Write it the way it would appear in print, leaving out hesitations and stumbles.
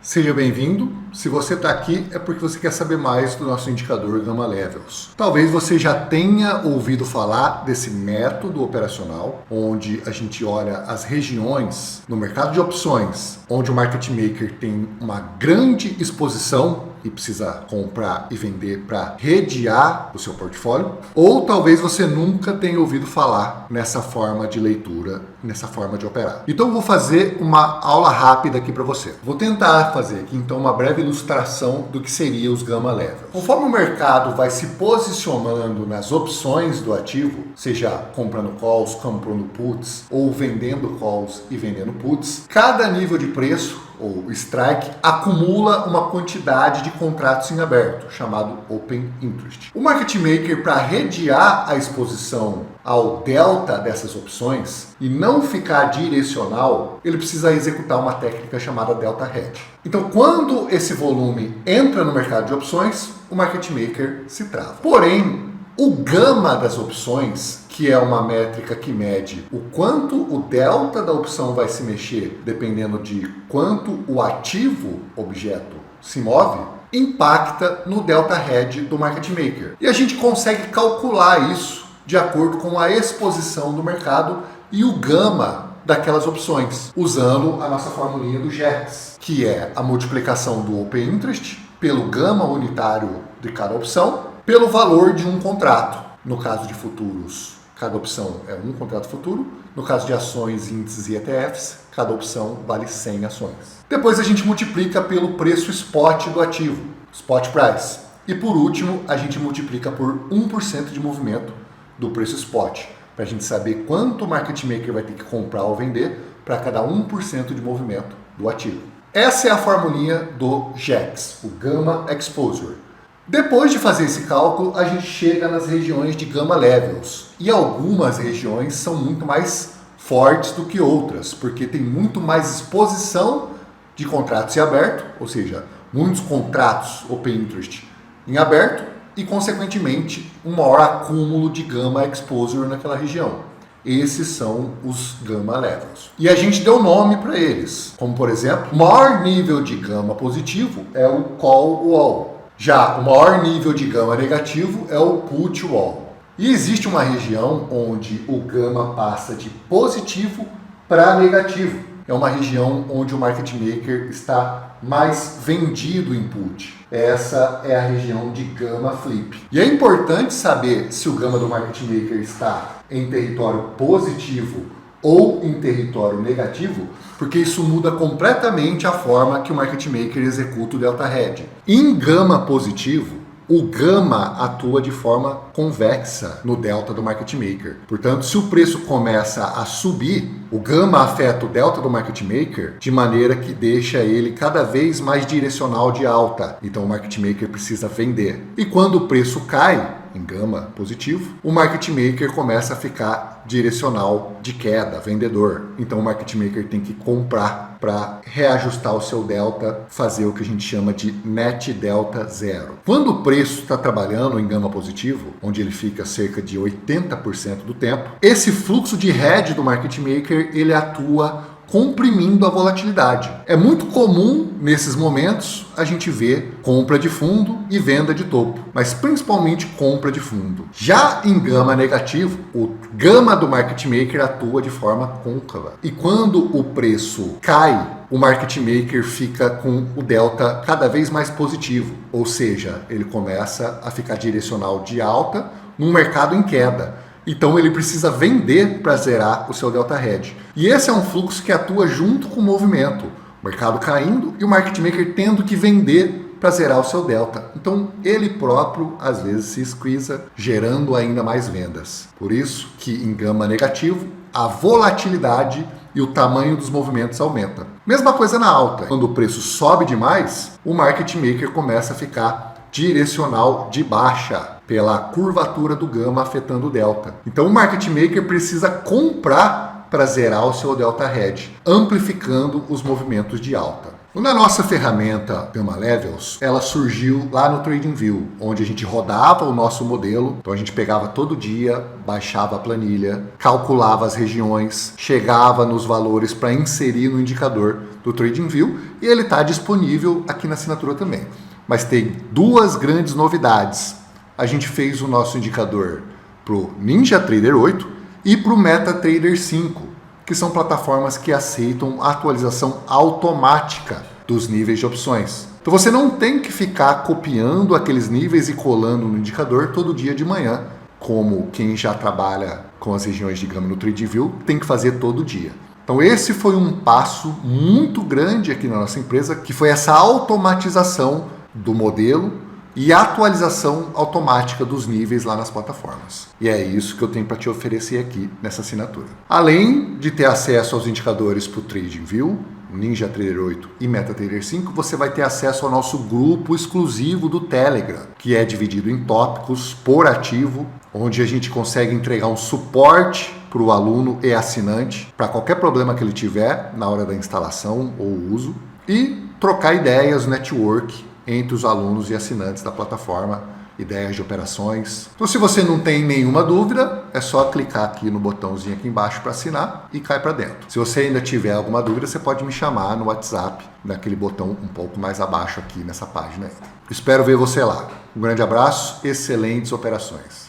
Seja bem-vindo. Se você está aqui é porque você quer saber mais do nosso indicador Gamma Levels. Talvez você já tenha ouvido falar desse método operacional, onde a gente olha as regiões no mercado de opções, onde o market maker tem uma grande exposição e precisa comprar e vender para redear o seu portfólio, ou talvez você nunca tenha ouvido falar nessa forma de leitura, nessa forma de operar. Então eu vou fazer uma aula rápida aqui para você. Vou tentar fazer aqui então uma breve ilustração do que seria os Gamma Levels. Conforme o mercado vai se posicionando nas opções do ativo, seja comprando calls, comprando puts, ou vendendo calls e vendendo puts, cada nível de preço ou strike acumula uma quantidade de contratos em aberto, chamado Open Interest. O market maker, para redear a exposição ao delta dessas opções e não ficar direcional, ele precisa executar uma técnica chamada Delta Hedge. Então, quando esse volume entra no mercado de opções, o market maker se trava. Porém, o gama das opções, que é uma métrica que mede o quanto o delta da opção vai se mexer, dependendo de quanto o ativo objeto se move, impacta no delta hedge do market maker. E a gente consegue calcular isso de acordo com a exposição do mercado e o gama daquelas opções, usando a nossa formulinha do GEX, que é a multiplicação do Open Interest pelo gama unitário de cada opção, pelo valor de um contrato. No caso de futuros, cada opção é um contrato futuro. No caso de ações, índices e ETFs, cada opção vale 100 ações. Depois a gente multiplica pelo preço spot do ativo, spot price. E por último, a gente multiplica por 1% de movimento do preço spot, para a gente saber quanto o market maker vai ter que comprar ou vender para cada 1% de movimento do ativo. Essa é a formulinha do GEX, o Gamma Exposure. Depois de fazer esse cálculo, a gente chega nas regiões de Gamma Levels. E algumas regiões são muito mais fortes do que outras, porque tem muito mais exposição de contratos em aberto, ou seja, muitos contratos Open Interest em aberto e, consequentemente, um maior acúmulo de Gamma Exposure naquela região. Esses são os Gamma Levels. E a gente deu nome para eles, como por exemplo, o maior nível de Gamma positivo é o Call Wall. Já o maior nível de gama negativo é o put wall. E existe uma região onde o gama passa de positivo para negativo. É uma região onde o market maker está mais vendido em put. Essa é a região de gama flip. E é importante saber se o gama do market maker está em território positivo ou em território negativo, porque isso muda completamente a forma que o market maker executa o delta hedge. Em gama positivo, o gama atua de forma convexa no delta do market maker. Portanto, se o preço começa a subir, o gama afeta o delta do market maker de maneira que deixa ele cada vez mais direcional de alta. Então o market maker precisa vender. E quando o preço cai em gama positivo, o market maker começa a ficar direcional de queda, vendedor. Então o market maker tem que comprar para reajustar o seu delta, fazer o que a gente chama de net delta zero. Quando o preço está trabalhando em gama positivo, onde ele fica cerca de 80% do tempo, esse fluxo de hedge do market maker, ele atua comprimindo a volatilidade. É muito comum nesses momentos a gente ver compra de fundo e venda de topo, mas principalmente compra de fundo. Já em gama negativo, o gama do market maker atua de forma côncava. E quando o preço cai, o market maker fica com o delta cada vez mais positivo, ou seja, ele começa a ficar direcional de alta num mercado em queda. Então ele precisa vender para zerar o seu delta hedge. E esse é um fluxo que atua junto com o movimento. O mercado caindo e o market maker tendo que vender para zerar o seu delta. Então ele próprio às vezes se squeeza, gerando ainda mais vendas. Por isso que em gama negativo, a volatilidade e o tamanho dos movimentos aumenta. Mesma coisa na alta. Quando o preço sobe demais, o market maker começa a ficar direcional de baixa, pela curvatura do gama afetando o delta. Então o market maker precisa comprar para zerar o seu delta hedge, amplificando os movimentos de alta. Na nossa ferramenta Gamma Levels, ela surgiu lá no TradingView, onde a gente rodava o nosso modelo. Então a gente pegava todo dia, baixava a planilha, calculava as regiões, chegava nos valores para inserir no indicador do TradingView e ele está disponível aqui na assinatura também. Mas tem duas grandes novidades. A gente fez o nosso indicador para o NinjaTrader 8 e para o MetaTrader 5, que são plataformas que aceitam atualização automática dos níveis de opções. Então você não tem que ficar copiando aqueles níveis e colando no indicador todo dia de manhã, como quem já trabalha com as regiões de gama no TradingView tem que fazer todo dia. Então esse foi um passo muito grande aqui na nossa empresa, que foi essa automatização do modelo e atualização automática dos níveis lá nas plataformas. E é isso que eu tenho para te oferecer aqui nessa assinatura. Além de ter acesso aos indicadores para o TradingView, NinjaTrader 8 e MetaTrader 5, você vai ter acesso ao nosso grupo exclusivo do Telegram, que é dividido em tópicos por ativo, onde a gente consegue entregar um suporte para o aluno e assinante para qualquer problema que ele tiver na hora da instalação ou uso e trocar ideias, network entre os alunos e assinantes da plataforma, ideias de operações. Então, se você não tem nenhuma dúvida, é só clicar aqui no botãozinho aqui embaixo para assinar e cai para dentro. Se você ainda tiver alguma dúvida, você pode me chamar no WhatsApp, naquele botão um pouco mais abaixo aqui nessa página. Espero ver você lá. Um grande abraço, excelentes operações.